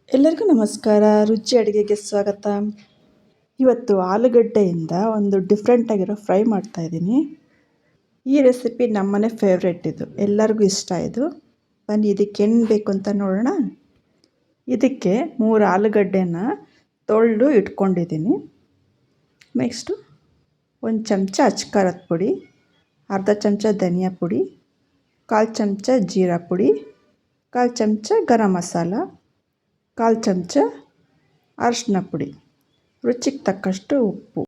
ಎಲ್ಲರಿಗೂ ನಮಸ್ಕಾರ. ರುಚಿ ಅಡುಗೆಗೆ ಸ್ವಾಗತ. ಇವತ್ತು ಆಲೂಗಡ್ಡೆಯಿಂದ ಒಂದು ಡಿಫ್ರೆಂಟ್ ಆಗಿರೋ ಫ್ರೈ ಮಾಡ್ತಾಯಿದ್ದೀನಿ. ಈ ರೆಸಿಪಿ ನಮ್ಮನೆ ಫೇವ್ರೆಟ್, ಇದು ಎಲ್ಲರಿಗೂ ಇಷ್ಟ. ಇದು ಬನ್ನಿ ಇದಕ್ಕೆ ಏನು ಬೇಕು ಅಂತ ನೋಡೋಣ. ಇದಕ್ಕೆ 3 ಆಲೂಗಡ್ಡೆನ ತೊಳೆದು ಇಟ್ಕೊಂಡಿದ್ದೀನಿ. ನೆಕ್ಸ್ಟು 1 ಚಮಚ ಅಚ್ಕಾರದ ಪುಡಿ, ಅರ್ಧ ಚಮಚ ಧನಿಯಾ ಪುಡಿ, 1/4 ಚಮಚ ಜೀರಾ ಪುಡಿ, 1/4 ಚಮಚ ಗರಂ ಮಸಾಲ, 1/4 ಚಮಚ ಅರಿಶಿನ ಪುಡಿ, ರುಚಿಗೆ ತಕ್ಕಷ್ಟು ಉಪ್ಪು,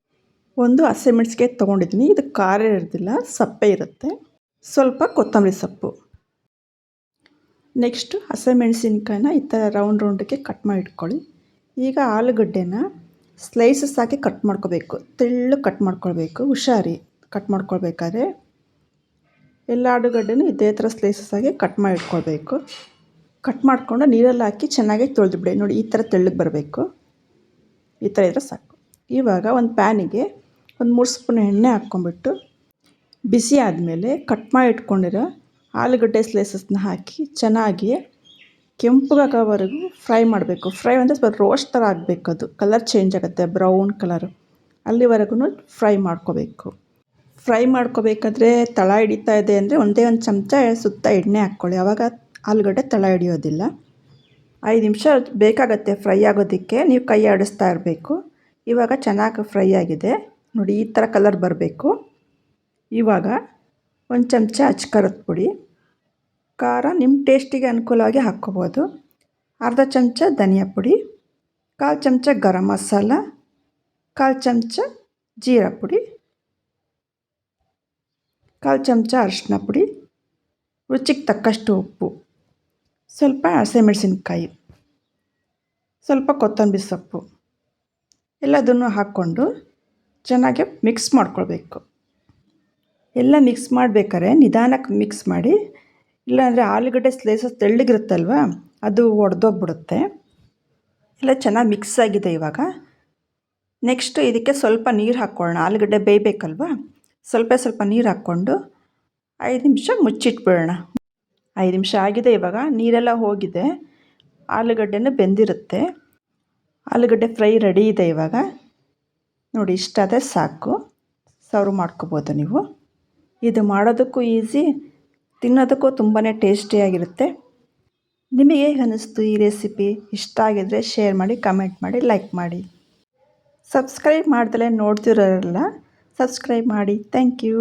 1 ಹಸಿಮೆಣಸಿಗೆ ತೊಗೊಂಡಿದ್ದೀನಿ. ಇದು ಖಾರ ಇರೋದಿಲ್ಲ, ಸಪ್ಪೆ ಇರುತ್ತೆ. ಸ್ವಲ್ಪ ಕೊತ್ತಂಬರಿ ಸೊಪ್ಪು. ನೆಕ್ಸ್ಟು ಹಸಿಮೆಣಸಿನ್ಕಾಯಿನ ಈ ಥರ ರೌಂಡ್ಗೆ ಕಟ್ ಮಾಡಿ ಇಟ್ಕೊಳ್ಳಿ. ಈಗ ಆಲೂಗಡ್ಡೆನ ಸ್ಲೈಸಸ್ ಆಗಿ ಕಟ್ ಮಾಡ್ಕೋಬೇಕು. ತೆಳ್ಳಗೆ ಕಟ್ ಮಾಡ್ಕೊಳ್ಬೇಕು. ಹುಷಾರಿ ಕಟ್ ಮಾಡ್ಕೊಳ್ಬೇಕಾದ್ರೆ ಎಲ್ಲ ಆಲೂಗಡ್ಡೆನೂ ಇದೇ ಥರ ಸ್ಲೈಸಸ್ ಆಗಿ ಕಟ್ ಮಾಡಿ ಇಟ್ಕೊಳ್ಬೇಕು. ಕಟ್ ಮಾಡಿಕೊಂಡು ನೀರಲ್ಲಿ ಹಾಕಿ ಚೆನ್ನಾಗಿ ತೊಳೆದುಬಿಡಿ. ನೋಡಿ, ಈ ಥರ ತೆಳ್ಳಗೆ ಬರಬೇಕು. ಈ ಥರ ಇದ್ದರೆ ಸಾಕು. ಇವಾಗ ಒಂದು ಪ್ಯಾನಿಗೆ 3 ಸ್ಪೂನ್ ಎಣ್ಣೆ ಹಾಕ್ಕೊಂಬಿಟ್ಟು ಬಿಸಿ ಆದಮೇಲೆ ಕಟ್ ಮಾಡಿ ಇಟ್ಕೊಂಡಿರೋ ಆಲೂಗಡ್ಡೆ ಸ್ಲೈಸಸ್ನ ಹಾಕಿ ಚೆನ್ನಾಗಿ ಕೆಂಪಗಾಗೋವರೆಗೂ ಫ್ರೈ ಮಾಡಬೇಕು. ಫ್ರೈ ಅಂದರೆ ಸ್ವಲ್ಪ ರೋಸ್ಟ್ ಥರ ಆಗಬೇಕು. ಅದು ಕಲರ್ ಚೇಂಜ್ ಆಗುತ್ತೆ, ಬ್ರೌನ್ ಕಲರು. ಅಲ್ಲಿವರೆಗೂ ಫ್ರೈ ಮಾಡ್ಕೋಬೇಕು. ಫ್ರೈ ಮಾಡ್ಕೋಬೇಕಾದ್ರೆ ತಳ ಹಿಡಿತಾ ಇದೆ ಅಂದರೆ ಒಂದೇ ಒಂದು ಚಮಚ ಸುತ್ತ ಎಣ್ಣೆ ಹಾಕ್ಕೊಳ್ಳಿ. ಆವಾಗ ಆಲೂಗಡ್ಡೆ ತಳ ಹಿಡಿಯೋದಿಲ್ಲ. 5 ನಿಮಿಷ ಬೇಕಾಗತ್ತೆ ಫ್ರೈ ಆಗೋದಕ್ಕೆ. ನೀವು ಕೈ ಆಡಿಸ್ತಾ ಇರಬೇಕು. ಇವಾಗ ಚೆನ್ನಾಗಿ ಫ್ರೈ ಆಗಿದೆ ನೋಡಿ, ಈ ಥರ ಕಲರ್ ಬರಬೇಕು. ಇವಾಗ 1 ಚಮಚ ಅಚ್ಕಾರದ ಪುಡಿ, ಖಾರ ನಿಮ್ಮ ಟೇಸ್ಟಿಗೆ ಅನುಕೂಲವಾಗಿ ಹಾಕ್ಕೋಬೋದು, ಅರ್ಧ ಚಮಚ ಧನಿಯಾ ಪುಡಿ, 1/4 ಚಮಚ ಗರಂ ಮಸಾಲ, 1/4 ಚಮಚ ಜೀರಾ ಪುಡಿ, 1/4 ಚಮಚ ಅರಿಶಿನ ಪುಡಿ, ರುಚಿಗೆ ತಕ್ಕಷ್ಟು ಉಪ್ಪು, ಸ್ವಲ್ಪ ಹಸಿಮೆಣಸಿನ್ಕಾಯಿ, ಸ್ವಲ್ಪ ಕೊತ್ತಂಬರಿ ಸೊಪ್ಪು ಎಲ್ಲದನ್ನು ಹಾಕ್ಕೊಂಡು ಚೆನ್ನಾಗಿ ಮಿಕ್ಸ್ ಮಾಡ್ಕೊಳ್ಬೇಕು. ಎಲ್ಲ ಮಿಕ್ಸ್ ಮಾಡಬೇಕಾದ್ರೆ ನಿಧಾನಕ್ಕೆ ಮಿಕ್ಸ್ ಮಾಡಿ, ಇಲ್ಲಾಂದರೆ ಆಲೂಗಡ್ಡೆ ಸ್ಲೈಸಸ್ ತೆಳ್ಳಗಿರುತ್ತಲ್ವ, ಅದು ಒಡೆದೋಗ್ಬಿಡುತ್ತೆ. ಎಲ್ಲ ಚೆನ್ನಾಗಿ ಮಿಕ್ಸ್ ಆಗಿದೆ. ಇವಾಗ ನೆಕ್ಸ್ಟು ಇದಕ್ಕೆ ಸ್ವಲ್ಪ ನೀರು ಹಾಕ್ಕೊಳ್ಳೋಣ. ಆಲೂಗಡ್ಡೆ ಬೇಯಬೇಕಲ್ವ, ಸ್ವಲ್ಪ ನೀರು ಹಾಕ್ಕೊಂಡು 5 ನಿಮಿಷ ಮುಚ್ಚಿಟ್ಬಿಡೋಣ. 5 ನಿಮಿಷ ಆಗಿದೆ. ಇವಾಗ ನೀರೆಲ್ಲ ಹೋಗಿದೆ, ಆಲೂಗಡ್ಡೆನೂ ಬೆಂದಿರುತ್ತೆ. ಆಲೂಗಡ್ಡೆ ಫ್ರೈ ರೆಡಿ ಇದೆ. ಇವಾಗ ನೋಡಿ, ಇಷ್ಟಾದರೆ ಸಾಕು, ಸರ್ವ್ ಮಾಡ್ಕೋಬೋದು ನೀವು. ಇದು ಮಾಡೋದಕ್ಕೂ ಈಸಿ, ತಿನ್ನೋದಕ್ಕೂ ತುಂಬಾ ಟೇಸ್ಟಿಯಾಗಿರುತ್ತೆ. ನಿಮಗೆ ಹೇಗೆ ಅನ್ನಿಸ್ತು ಈ ರೆಸಿಪಿ? ಇಷ್ಟ ಆಗಿದರೆ ಶೇರ್ ಮಾಡಿ, ಕಮೆಂಟ್ ಮಾಡಿ, ಲೈಕ್ ಮಾಡಿ. ಸಬ್ಸ್ಕ್ರೈಬ್ ಮಾಡ್ದಲೇ ನೋಡ್ತಿರೋರಲ್ಲ, ಸಬ್ಸ್ಕ್ರೈಬ್ ಮಾಡಿ. Thank you.